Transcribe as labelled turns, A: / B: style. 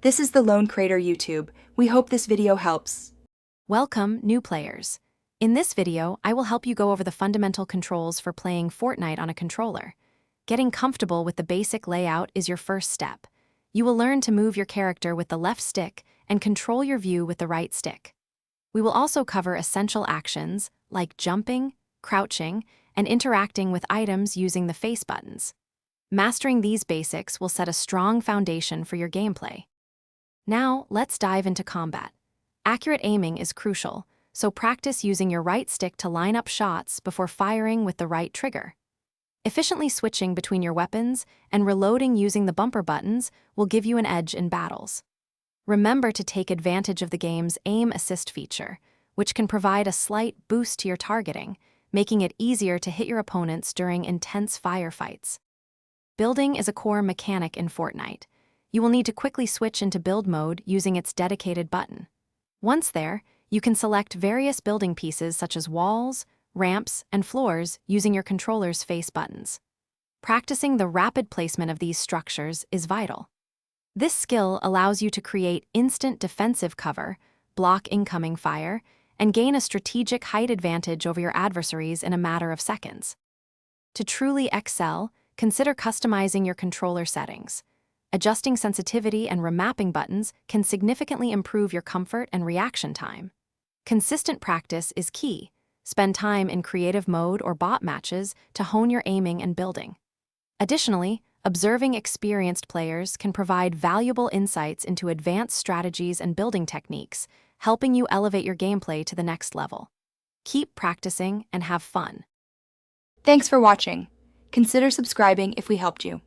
A: This is the Lone Crater YouTube. We hope this video helps.
B: Welcome, new players. In this video, I will help you go over the fundamental controls for playing Fortnite on a controller. Getting comfortable with the basic layout is your first step. You will learn to move your character with the left stick and control your view with the right stick. We will also cover essential actions like jumping, crouching, and interacting with items using the face buttons. Mastering these basics will set a strong foundation for your gameplay. Now, let's dive into combat. Accurate aiming is crucial, so practice using your right stick to line up shots before firing with the right trigger. Efficiently switching between your weapons and reloading using the bumper buttons will give you an edge in battles. Remember to take advantage of the game's aim assist feature, which can provide a slight boost to your targeting, making it easier to hit your opponents during intense firefights. Building is a core mechanic in Fortnite. You will need to quickly switch into build mode using its dedicated button. Once there, you can select various building pieces such as walls, ramps, and floors using your controller's face buttons. Practicing the rapid placement of these structures is vital. This skill allows you to create instant defensive cover, block incoming fire, and gain a strategic height advantage over your adversaries in a matter of seconds. To truly excel, consider customizing your controller settings. Adjusting sensitivity and remapping buttons can significantly improve your comfort and reaction time. Consistent practice is key. Spend time in creative mode or bot matches to hone your aiming and building. Additionally, observing experienced players can provide valuable insights into advanced strategies and building techniques, helping you elevate your gameplay to the next level. Keep practicing and have fun.
A: Thanks for watching. Consider subscribing if we helped you.